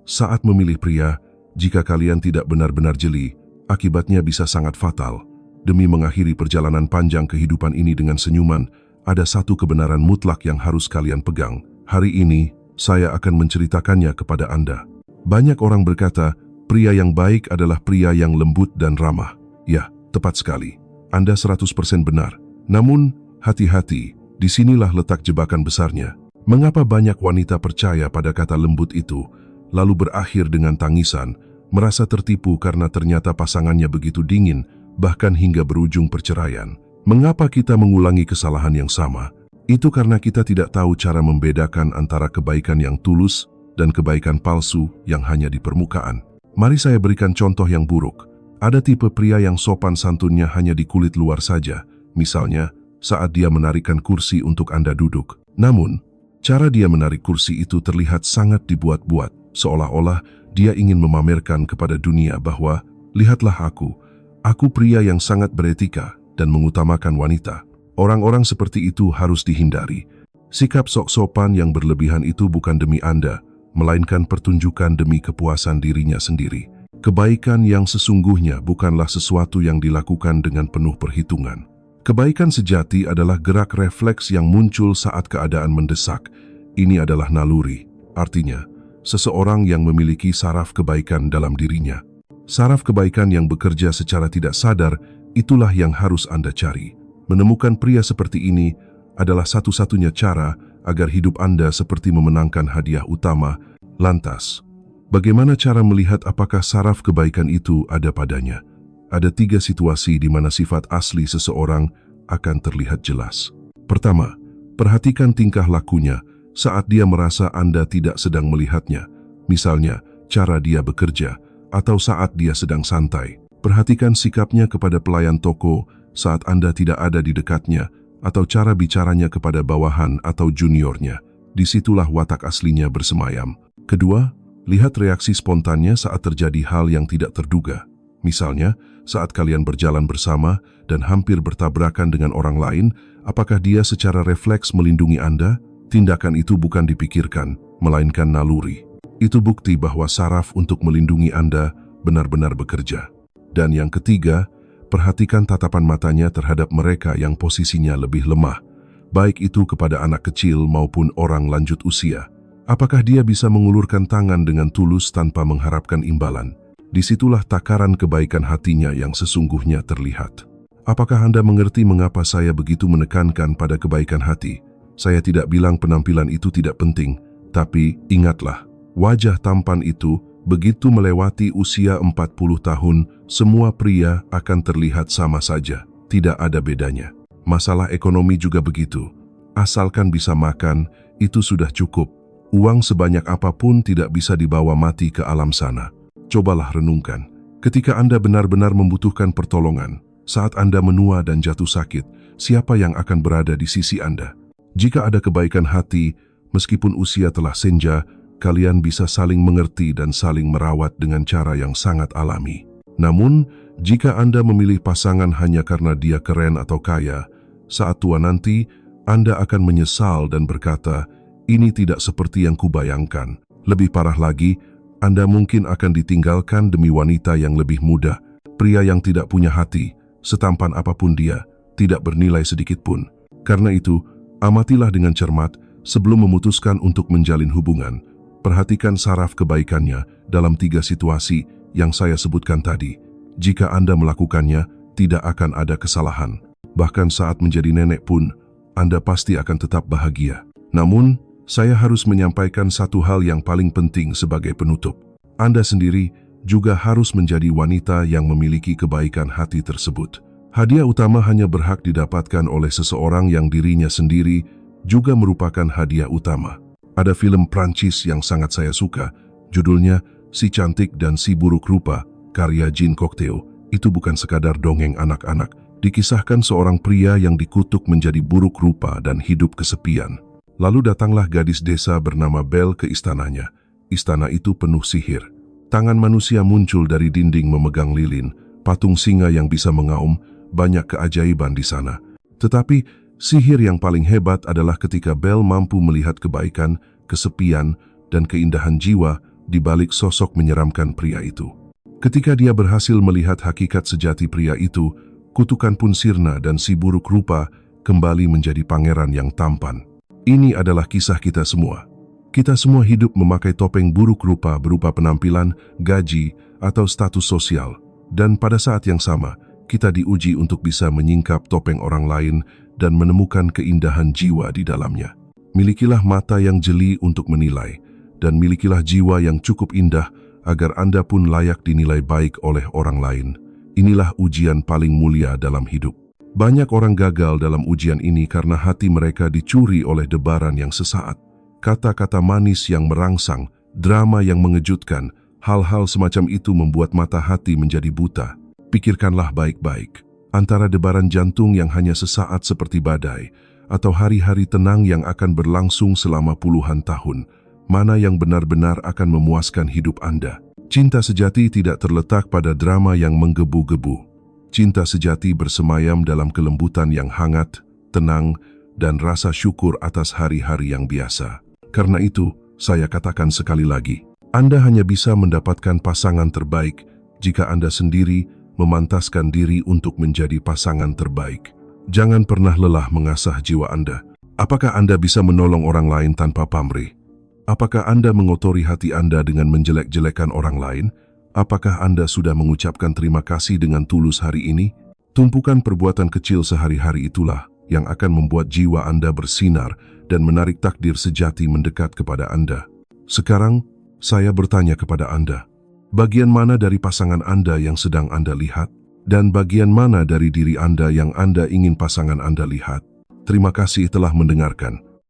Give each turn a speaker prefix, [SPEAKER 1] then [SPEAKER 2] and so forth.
[SPEAKER 1] Saat memilih pria, jika kalian tidak benar-benar jeli, akibatnya bisa sangat fatal. Demi mengakhiri perjalanan panjang kehidupan ini dengan senyuman, ada satu kebenaran mutlak yang harus kalian pegang. Hari ini, saya akan menceritakannya kepada Anda. Banyak orang berkata, pria yang baik adalah pria yang lembut dan ramah. Ya, tepat sekali. Anda 100% benar. Namun, hati-hati, disinilah letak jebakan besarnya. Mengapa banyak wanita percaya pada kata lembut itu, lalu berakhir dengan tangisan, merasa tertipu karena ternyata pasangannya begitu dingin, bahkan hingga berujung perceraian? Mengapa kita mengulangi kesalahan yang sama? Itu karena kita tidak tahu cara membedakan antara kebaikan yang tulus dan kebaikan palsu yang hanya di permukaan. Mari saya berikan contoh yang buruk. Ada tipe pria yang sopan santunnya hanya di kulit luar saja. Misalnya, saat dia menarikkan kursi untuk Anda duduk. Namun, cara dia menarik kursi itu terlihat sangat dibuat-buat, seolah-olah dia ingin memamerkan kepada dunia bahwa, lihatlah aku pria yang sangat beretika dan mengutamakan wanita. Orang-orang seperti itu harus dihindari. Sikap sok sopan yang berlebihan itu bukan demi Anda, melainkan pertunjukan demi kepuasan dirinya sendiri. Kebaikan yang sesungguhnya bukanlah sesuatu yang dilakukan dengan penuh perhitungan. Kebaikan sejati adalah gerak refleks yang muncul saat keadaan mendesak. Ini adalah naluri, artinya seseorang yang memiliki saraf kebaikan dalam dirinya. Saraf kebaikan yang bekerja secara tidak sadar, itulah yang harus Anda cari. Menemukan pria seperti ini adalah satu-satunya cara agar hidup Anda seperti memenangkan hadiah utama. Lantas, bagaimana cara melihat apakah saraf kebaikan itu ada padanya? Ada 3 situasi di mana sifat asli seseorang akan terlihat jelas. Pertama, perhatikan tingkah lakunya saat dia merasa Anda tidak sedang melihatnya. Misalnya, cara dia bekerja, atau saat dia sedang santai. Perhatikan sikapnya kepada pelayan toko saat Anda tidak ada di dekatnya, atau cara bicaranya kepada bawahan atau juniornya. Disitulah watak aslinya bersemayam. Kedua, lihat reaksi spontannya saat terjadi hal yang tidak terduga. Misalnya, saat kalian berjalan bersama dan hampir bertabrakan dengan orang lain, apakah dia secara refleks melindungi Anda? Tindakan itu bukan dipikirkan, melainkan naluri. Itu bukti bahwa saraf untuk melindungi Anda benar-benar bekerja. Dan yang ketiga, perhatikan tatapan matanya terhadap mereka yang posisinya lebih lemah, baik itu kepada anak kecil maupun orang lanjut usia. Apakah dia bisa mengulurkan tangan dengan tulus tanpa mengharapkan imbalan? Disitulah takaran kebaikan hatinya yang sesungguhnya terlihat. Apakah Anda mengerti mengapa saya begitu menekankan pada kebaikan hati? Saya tidak bilang penampilan itu tidak penting, tapi ingatlah, wajah tampan itu begitu melewati usia 40 tahun, semua pria akan terlihat sama saja, tidak ada bedanya. Masalah ekonomi juga begitu. Asalkan bisa makan, itu sudah cukup. Uang sebanyak apapun tidak bisa dibawa mati ke alam sana. Cobalah renungkan, ketika Anda benar-benar membutuhkan pertolongan, saat Anda menua dan jatuh sakit, siapa yang akan berada di sisi Anda? Jika ada kebaikan hati, meskipun usia telah senja, kalian bisa saling mengerti dan saling merawat dengan cara yang sangat alami. Namun, jika Anda memilih pasangan hanya karena dia keren atau kaya, saat tua nanti, Anda akan menyesal dan berkata, ini tidak seperti yang kubayangkan. Lebih parah lagi, Anda mungkin akan ditinggalkan demi wanita yang lebih muda. Pria yang tidak punya hati, setampan apapun dia, tidak bernilai sedikit pun. Karena itu, amatilah dengan cermat sebelum memutuskan untuk menjalin hubungan. Perhatikan saraf kebaikannya dalam 3 situasi yang saya sebutkan tadi. Jika Anda melakukannya, tidak akan ada kesalahan. Bahkan saat menjadi nenek pun, Anda pasti akan tetap bahagia. Namun, saya harus menyampaikan satu hal yang paling penting sebagai penutup. Anda sendiri juga harus menjadi wanita yang memiliki kebaikan hati tersebut. Hadiah utama hanya berhak didapatkan oleh seseorang yang dirinya sendiri juga merupakan hadiah utama. Ada film Prancis yang sangat saya suka, judulnya Si Cantik dan Si Buruk Rupa, karya Jean Cocteau. Itu bukan sekadar dongeng anak-anak, dikisahkan seorang pria yang dikutuk menjadi buruk rupa dan hidup kesepian. Lalu datanglah gadis desa bernama Belle ke istananya. Istana itu penuh sihir. Tangan manusia muncul dari dinding memegang lilin, patung singa yang bisa mengaum, banyak keajaiban di sana. Tetapi sihir yang paling hebat adalah ketika Belle mampu melihat kebaikan, kesepian, dan keindahan jiwa di balik sosok menyeramkan pria itu. Ketika dia berhasil melihat hakikat sejati pria itu, kutukan pun sirna dan si buruk rupa kembali menjadi pangeran yang tampan. Ini adalah kisah kita semua. Kita semua hidup memakai topeng buruk rupa berupa penampilan, gaji, atau status sosial. Dan pada saat yang sama, kita diuji untuk bisa menyingkap topeng orang lain dan menemukan keindahan jiwa di dalamnya. Milikilah mata yang jeli untuk menilai, dan milikilah jiwa yang cukup indah agar Anda pun layak dinilai baik oleh orang lain. Inilah ujian paling mulia dalam hidup. Banyak orang gagal dalam ujian ini karena hati mereka dicuri oleh debaran yang sesaat. Kata-kata manis yang merangsang, drama yang mengejutkan, hal-hal semacam itu membuat mata hati menjadi buta. Pikirkanlah baik-baik, antara debaran jantung yang hanya sesaat seperti badai, atau hari-hari tenang yang akan berlangsung selama puluhan tahun, mana yang benar-benar akan memuaskan hidup Anda. Cinta sejati tidak terletak pada drama yang menggebu-gebu. Cinta sejati bersemayam dalam kelembutan yang hangat, tenang, dan rasa syukur atas hari-hari yang biasa. Karena itu, saya katakan sekali lagi, Anda hanya bisa mendapatkan pasangan terbaik jika Anda sendiri memantaskan diri untuk menjadi pasangan terbaik. Jangan pernah lelah mengasah jiwa Anda. Apakah Anda bisa menolong orang lain tanpa pamrih? Apakah Anda mengotori hati Anda dengan menjelek-jelekan orang lain? Apakah Anda sudah mengucapkan terima kasih dengan tulus hari ini? Tumpukan perbuatan kecil sehari-hari itulah yang akan membuat jiwa Anda bersinar dan menarik takdir sejati mendekat kepada Anda. Sekarang, saya bertanya kepada Anda, bagian mana dari pasangan Anda yang sedang Anda lihat? Dan bagian mana dari diri Anda yang Anda ingin pasangan Anda lihat? Terima kasih telah mendengarkan.